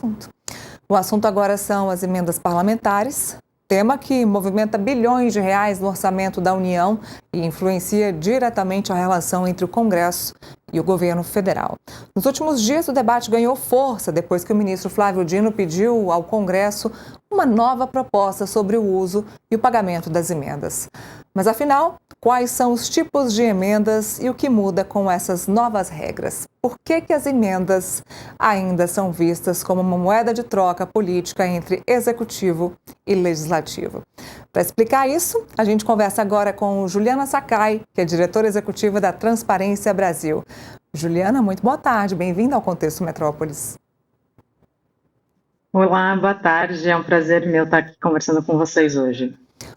assunto. O assunto agora são as emendas parlamentares, tema que movimenta bilhões de reais no orçamento da União e influencia diretamente a relação entre o Congresso e o governo federal. Nos últimos dias, o debate ganhou força depois que o ministro Flávio Dino pediu ao Congresso uma nova proposta sobre o uso e o pagamento das emendas. Mas, afinal, quais são os tipos de emendas e o que muda com essas novas regras? Por que as emendas ainda são vistas como uma moeda de troca política entre executivo e legislativo? Para explicar isso, a gente conversa agora com Juliana Sakai, que é diretora executiva da Transparência Brasil. Juliana, muito boa tarde, bem-vinda ao Contexto Metrópolis. Olá, boa tarde, é um prazer meu estar aqui conversando com vocês hoje.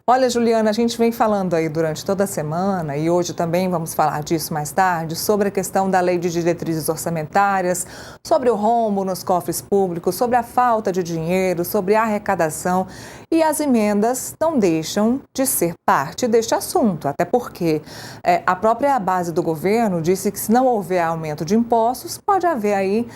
Olha, Juliana, a gente vem falando aí durante toda a semana e hoje também vamos falar disso mais tarde, sobre a questão da Lei de Diretrizes Orçamentárias, sobre o rombo nos cofres públicos, sobre a falta de dinheiro, sobre a arrecadação, e as emendas não deixam de ser parte deste assunto, até porque a própria base do governo disse que se não houver aumento de impostos, pode haver aí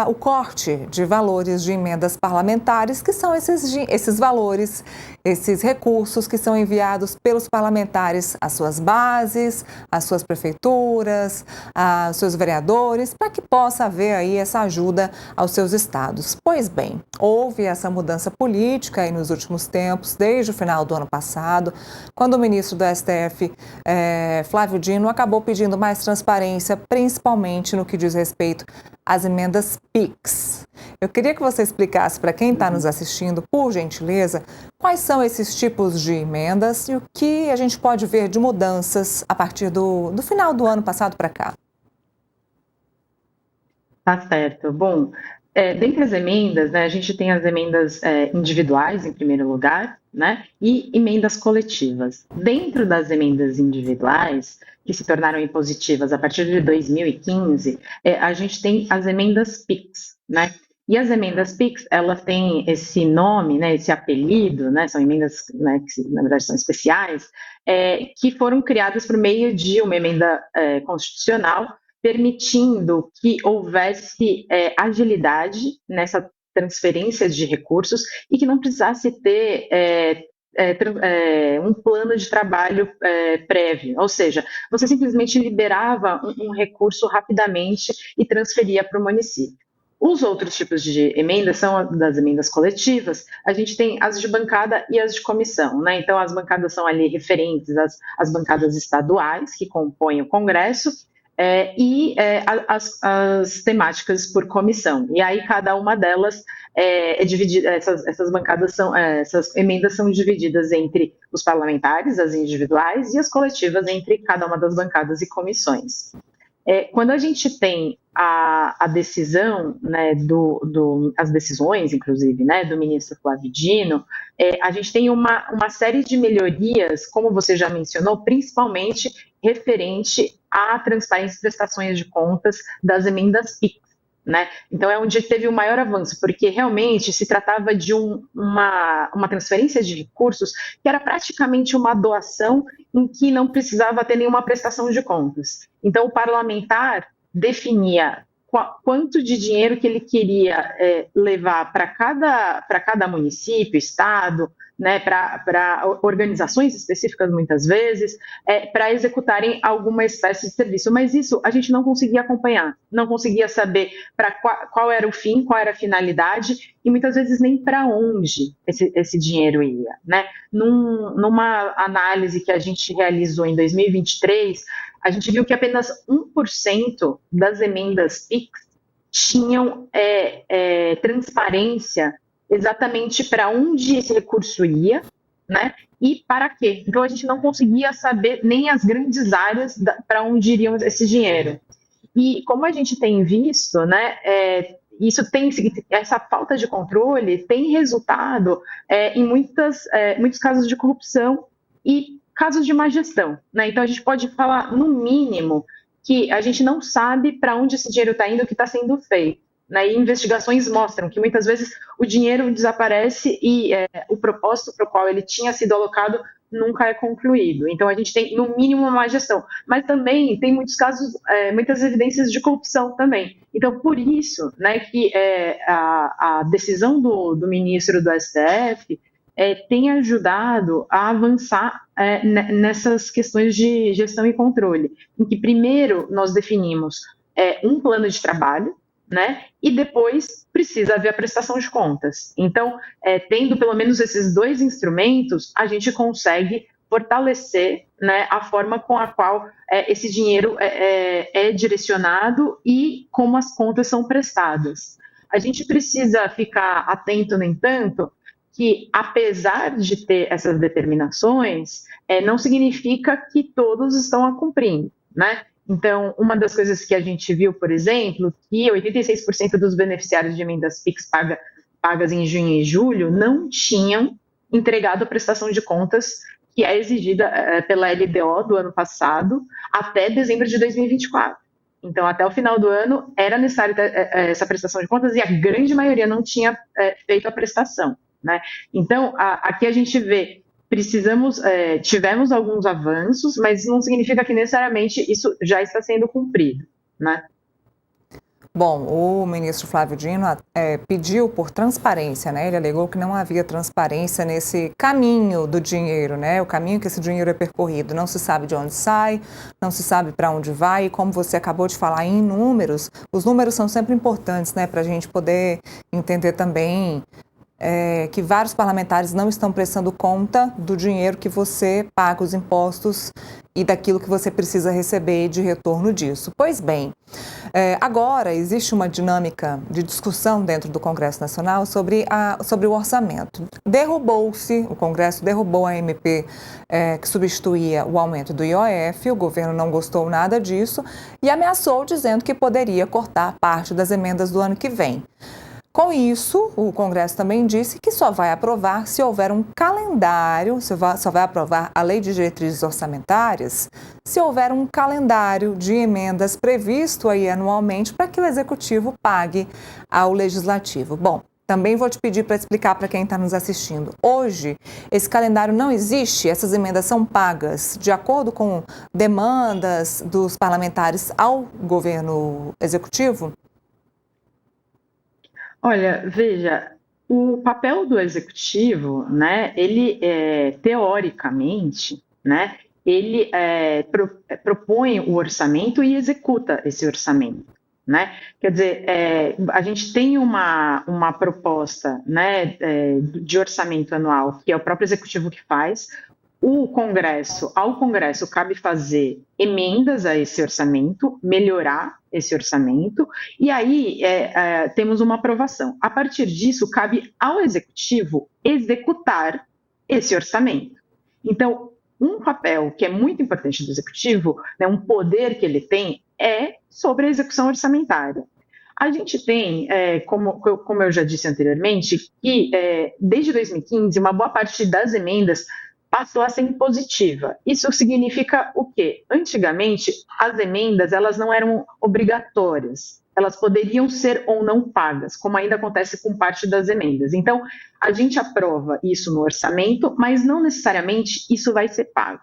o corte de valores de emendas parlamentares, que são esses valores, esses recursos que são enviados pelos parlamentares às suas bases, às suas prefeituras, aos seus vereadores, para que possa haver aí essa ajuda aos seus estados. Pois bem, houve essa mudança política aí nos últimos tempos, desde o final do ano passado, quando o ministro do STF, Flávio Dino, acabou pedindo mais transparência, principalmente no que diz respeito às emendas PIX. Eu queria que você explicasse para quem está nos assistindo, por gentileza, quais são esses tipos de emendas e o que a gente pode ver de mudanças a partir do final do ano passado para cá. Tá certo. Bom, dentre as emendas, né, a gente tem as emendas individuais, em primeiro lugar, né, e emendas coletivas. Dentro das emendas individuais, que se tornaram impositivas a partir de 2015, a gente tem as emendas PIX, né? E as emendas PIX, elas têm esse nome, né, esse apelido, né, são emendas, né, que na verdade são especiais, que foram criadas por meio de uma emenda constitucional, permitindo que houvesse agilidade nessa transferência de recursos e que não precisasse ter um plano de trabalho prévio, ou seja, você simplesmente liberava um recurso rapidamente e transferia para o município. Os outros tipos de emendas são das emendas coletivas. A gente tem as de bancada e as de comissão, né? Então, as bancadas são ali referentes às bancadas estaduais que compõem o Congresso as temáticas por comissão. E aí, cada uma delas é dividida, essas bancadas essas emendas são divididas entre os parlamentares, as individuais, e as coletivas entre cada uma das bancadas e comissões. Quando a gente tem a decisão, né, as decisões, inclusive, né, do ministro Flávio Dino, a gente tem uma série de melhorias, como você já mencionou, principalmente referente à transparência e prestações de contas das emendas PIX, né? Então é onde teve o maior avanço, porque realmente se tratava de uma transferência de recursos que era praticamente uma doação em que não precisava ter nenhuma prestação de contas. Então o parlamentar definia quanto de dinheiro que ele queria levar para cada município, estado, né, para organizações específicas muitas vezes, para executarem alguma espécie de serviço. Mas isso a gente não conseguia acompanhar, não conseguia saber qual era o fim, qual era a finalidade e muitas vezes nem para onde esse dinheiro ia, né? Numa análise que a gente realizou em 2023, a gente viu que apenas 1% das emendas PIX tinham transparência exatamente para onde esse recurso ia, né, e para quê. Então, a gente não conseguia saber nem as grandes áreas para onde iriam esse dinheiro. E como a gente tem visto, né, essa falta de controle tem resultado em muitos casos de corrupção e casos de má gestão, né? Então, a gente pode falar, no mínimo, que a gente não sabe para onde esse dinheiro está indo, o que está sendo feito. Né, e investigações mostram que muitas vezes o dinheiro desaparece e o propósito para o qual ele tinha sido alocado nunca é concluído. Então, a gente tem, no mínimo, uma má gestão. Mas também tem muitos casos, muitas evidências de corrupção também. Então, por isso, né, que a decisão do ministro do STF tem ajudado a avançar nessas questões de gestão e controle, em que primeiro nós definimos um plano de trabalho, né, e depois precisa haver a prestação de contas. Então, tendo pelo menos esses dois instrumentos, a gente consegue fortalecer, né, a forma com a qual esse dinheiro é direcionado e como as contas são prestadas. A gente precisa ficar atento, no entanto, que apesar de ter essas determinações, não significa que todos estão a cumprindo, né? Então, uma das coisas que a gente viu, por exemplo, que 86% dos beneficiários de emendas PIX pagas em junho e julho não tinham entregado a prestação de contas que é exigida pela LDO do ano passado até dezembro de 2024. Então, até o final do ano, era necessário ter essa prestação de contas e a grande maioria não tinha feito a prestação, né? Então, aqui a gente vê, tivemos alguns avanços, mas não significa que necessariamente isso já está sendo cumprido, né? Bom, o ministro Flávio Dino pediu por transparência, né? Ele alegou que não havia transparência nesse caminho do dinheiro, né? O caminho que esse dinheiro é percorrido. Não se sabe de onde sai, não se sabe para onde vai. E como você acabou de falar em números, os números são sempre importantes, né? Para a gente poder entender também que vários parlamentares não estão prestando conta do dinheiro que você paga os impostos e daquilo que você precisa receber de retorno disso. Pois bem, agora existe uma dinâmica de discussão dentro do Congresso Nacional sobre o orçamento. O Congresso derrubou a MP que substituía o aumento do IOF, o governo não gostou nada disso e ameaçou dizendo que poderia cortar parte das emendas do ano que vem. Com isso, o Congresso também disse que só vai aprovar se houver um calendário, só vai aprovar a Lei de Diretrizes Orçamentárias, se houver um calendário de emendas previsto aí anualmente para que o Executivo pague ao Legislativo. Bom, também vou te pedir para explicar para quem está nos assistindo. Hoje, esse calendário não existe, essas emendas são pagas de acordo com demandas dos parlamentares ao governo executivo? Olha, veja, o papel do executivo, né, ele teoricamente, né, ele propõe o orçamento e executa esse orçamento, né? Quer dizer, a gente tem uma proposta, né, de orçamento anual que é o próprio executivo que faz. Ao Congresso cabe fazer emendas a esse orçamento, melhorar esse orçamento, e aí temos uma aprovação. A partir disso, cabe ao Executivo executar esse orçamento. Então, um papel que é muito importante do Executivo, né, um poder que ele tem, é sobre a execução orçamentária. A gente tem, como eu já disse anteriormente, que desde 2015, uma boa parte das emendas passou a ser impositiva. Isso significa o quê? Antigamente, as emendas elas não eram obrigatórias, elas poderiam ser ou não pagas, como ainda acontece com parte das emendas. Então, a gente aprova isso no orçamento, mas não necessariamente isso vai ser pago.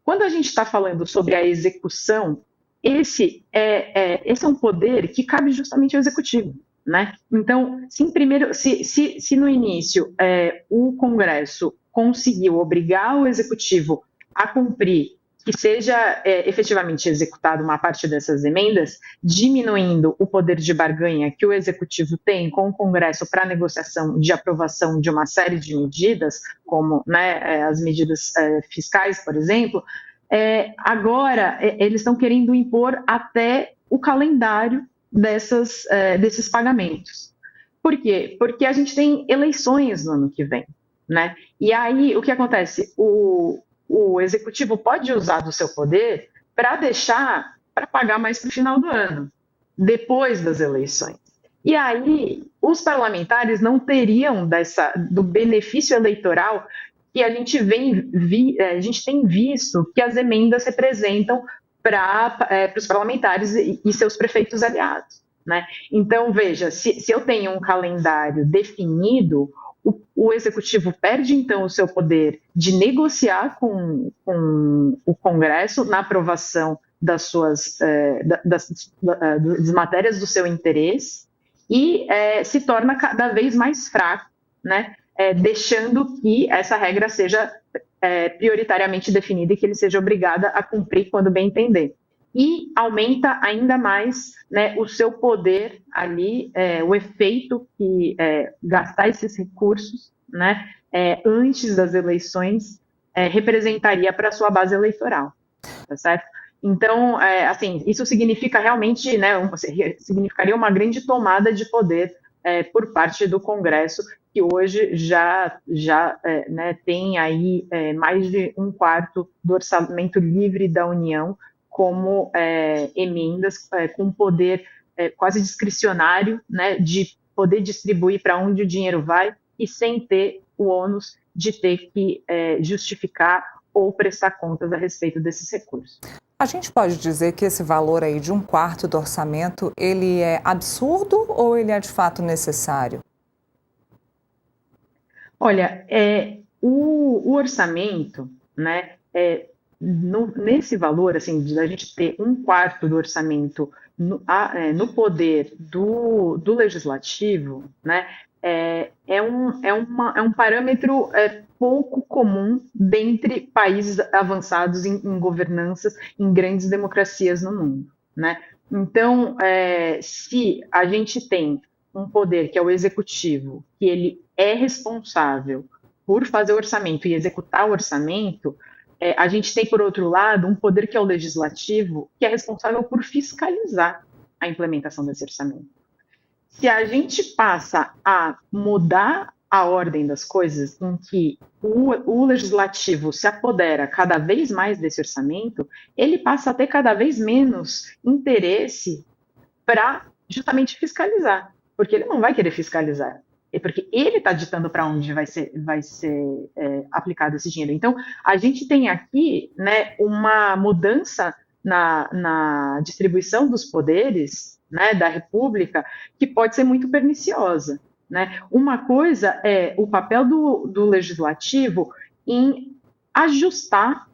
Quando a gente está falando sobre a execução, esse é um poder que cabe justamente ao executivo, né? Então, se no início o Congresso conseguiu obrigar o executivo a cumprir, que seja efetivamente executada uma parte dessas emendas, diminuindo o poder de barganha que o executivo tem com o Congresso para negociação de aprovação de uma série de medidas, como, né, as medidas fiscais, por exemplo, agora eles estão querendo impor até o calendário desses pagamentos. Por quê? Porque a gente tem eleições no ano que vem, né? E aí, o que acontece? O executivo pode usar do seu poder para pagar mais para o final do ano, depois das eleições. E aí, os parlamentares não teriam do benefício eleitoral que a gente tem visto que as emendas representam para os parlamentares e seus prefeitos aliados, né? Então, veja, se eu tenho um calendário definido, o executivo perde, então, o seu poder de negociar com o Congresso na aprovação das matérias do seu interesse e se torna cada vez mais fraco, né, deixando que essa regra seja prioritariamente definida e que ele seja obrigado a cumprir quando bem entender. E aumenta ainda mais, né, o seu poder ali, o efeito que gastar esses recursos, né, antes das eleições representaria para a sua base eleitoral, tá certo? Então, assim, isso significa realmente, né, significaria uma grande tomada de poder por parte do Congresso, que hoje já né, tem aí mais de 1/4 do orçamento livre da União como emendas com poder quase discricionário, né, de poder distribuir para onde o dinheiro vai e sem ter o ônus de ter que justificar ou prestar contas a respeito desses recursos. A gente pode dizer que esse valor aí de 1/4 do orçamento, ele é absurdo ou ele é de fato necessário? Olha, o orçamento, né, nesse valor, assim, da gente ter 1/4 do orçamento no poder do legislativo, né, é um parâmetro pouco comum dentre países avançados em governanças, em grandes democracias no mundo, né? Então, se a gente tem um poder que é o executivo, que ele é responsável por fazer o orçamento e executar o orçamento, a gente tem, por outro lado, um poder que é o legislativo, que é responsável por fiscalizar a implementação desse orçamento. Se a gente passa a mudar a ordem das coisas, em que o legislativo se apodera cada vez mais desse orçamento, ele passa a ter cada vez menos interesse para justamente fiscalizar, porque ele não vai querer fiscalizar. É porque ele está ditando para onde vai ser aplicado esse dinheiro. Então, a gente tem aqui, né, uma mudança na distribuição dos poderes, né, da República, que pode ser muito perniciosa, né? Uma coisa é o papel do Legislativo em ajustar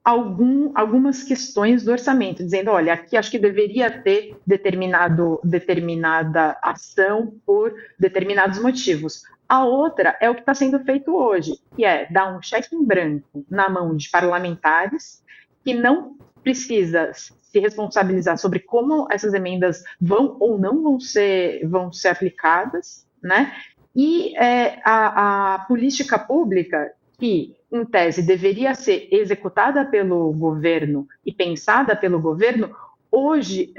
algumas questões do orçamento, dizendo, olha, aqui acho que deveria ter determinada ação por determinados motivos. A outra é o que está sendo feito hoje, que é dar um cheque em branco na mão de parlamentares que não precisa se responsabilizar sobre como essas emendas vão ou não vão ser aplicadas, né? E a política pública que, em tese, deveria ser executada pelo governo e pensada pelo governo, hoje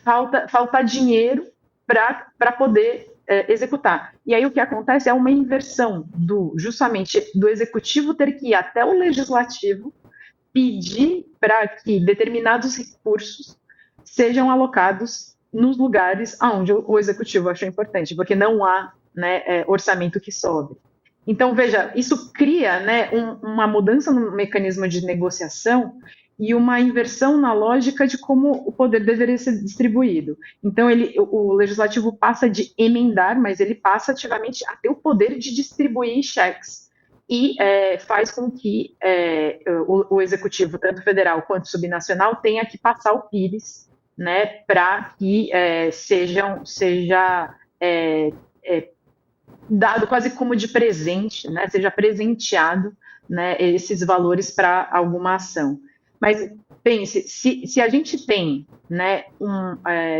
falta dinheiro para poder executar. E aí o que acontece é uma inversão justamente do executivo ter que ir até o legislativo pedir para que determinados recursos sejam alocados nos lugares onde o executivo achou importante, porque não há, né, orçamento que sobre. Então, veja, isso cria, né, uma mudança no mecanismo de negociação e uma inversão na lógica de como o poder deveria ser distribuído. Então, o legislativo passa de emendar, mas ele passa ativamente a ter o poder de distribuir cheques. E faz com que o executivo, tanto federal quanto subnacional, tenha que passar o pires, né, para que seja dado quase como de presente, né, seja presenteado, né, esses valores para alguma ação. Mas pense, se a gente tem, né,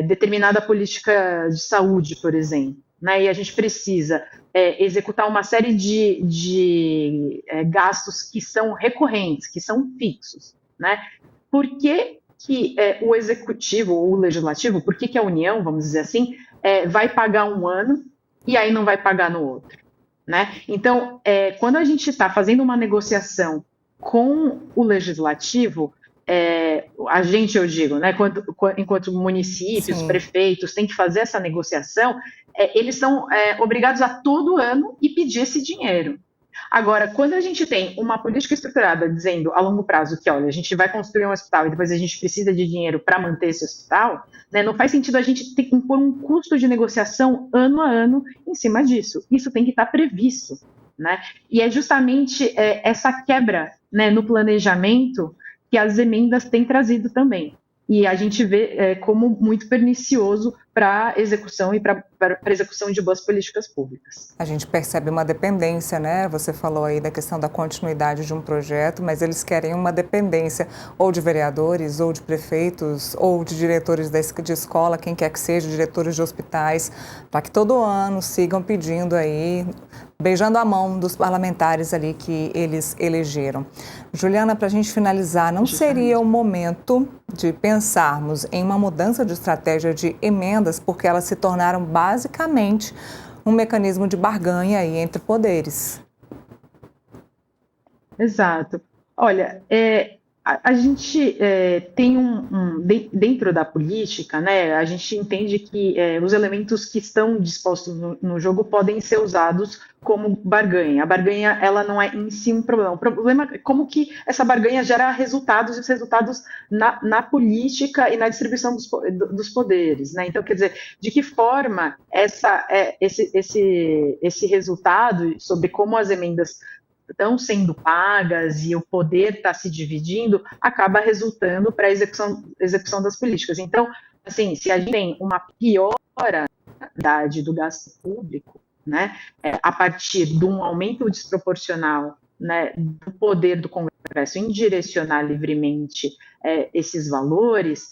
determinada política de saúde, por exemplo, né, e a gente precisa executar uma série de gastos que são recorrentes, que são fixos, né? Por que o executivo ou o legislativo, por que a União, vamos dizer assim, vai pagar um ano e aí não vai pagar no outro, né? Então, quando a gente está fazendo uma negociação com o legislativo, a gente, eu digo, né, enquanto municípios, sim, prefeitos têm que fazer essa negociação, eles são obrigados a todo ano e pedir esse dinheiro. Agora, quando a gente tem uma política estruturada dizendo a longo prazo que, olha, a gente vai construir um hospital e depois a gente precisa de dinheiro para manter esse hospital, né, não faz sentido a gente ter que impor um custo de negociação ano a ano em cima disso. Isso tem que estar previsto, né? E é justamente essa quebra, né, no planejamento que as emendas têm trazido também. E a gente vê como muito pernicioso para a execução e para a execução de boas políticas públicas. A gente percebe uma dependência, né? Você falou aí da questão da continuidade de um projeto, mas eles querem uma dependência ou de vereadores, ou de prefeitos, ou de diretores de escola, quem quer que seja, diretores de hospitais, para que todo ano sigam pedindo aí, beijando a mão dos parlamentares ali que eles elegeram. Juliana, para a gente finalizar, não seria o momento de pensarmos em uma mudança de estratégia de emendas, porque elas se tornaram basicamente um mecanismo de barganha aí entre poderes? Exato. Olha, a gente tem dentro da política, né, a gente entende que os elementos que estão dispostos no jogo podem ser usados como barganha. A barganha, ela não é em si um problema. O problema é como que essa barganha gera resultados, e os resultados na política e na distribuição dos poderes, né? Então, quer dizer, de que forma esse resultado sobre como as emendas estão sendo pagas e o poder está se dividindo, acaba resultando para a execução das políticas. Então, assim, se a gente tem uma piora do gasto público, né, a partir de um aumento desproporcional, né, do poder do Congresso em direcionar livremente esses valores,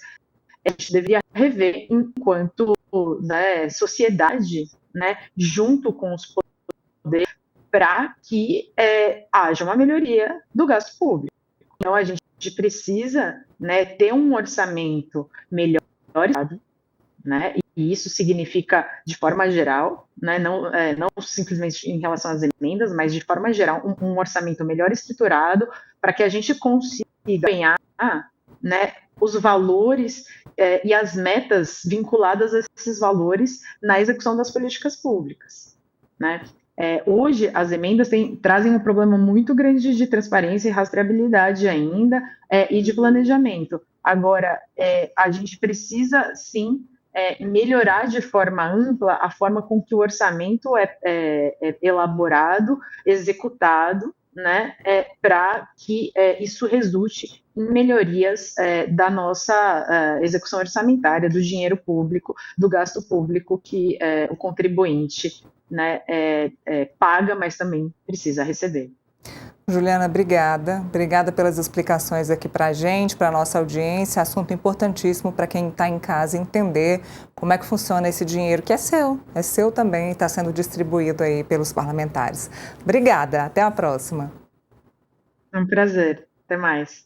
a gente deveria rever enquanto, né, sociedade, né, junto com os poderes, para que haja uma melhoria do gasto público. Então, a gente precisa, né, ter um orçamento melhor, né, e isso significa, de forma geral, né, não simplesmente em relação às emendas, mas de forma geral, um orçamento melhor estruturado para que a gente consiga ganhar, né, os valores e as metas vinculadas a esses valores na execução das políticas públicas, né? Hoje, as emendas trazem um problema muito grande de transparência e rastreabilidade ainda, e de planejamento. Agora, a gente precisa, sim, melhorar de forma ampla a forma com que o orçamento é elaborado, executado, né, para que isso resulte em melhorias da nossa execução orçamentária, do dinheiro público, do gasto público que o contribuinte, né, paga, mas também precisa receber. Juliana, obrigada. Obrigada pelas explicações aqui para a gente, para a nossa audiência. Assunto importantíssimo para quem está em casa entender como é que funciona esse dinheiro que é seu também e está sendo distribuído aí pelos parlamentares. Obrigada, até a próxima. É um prazer, até mais.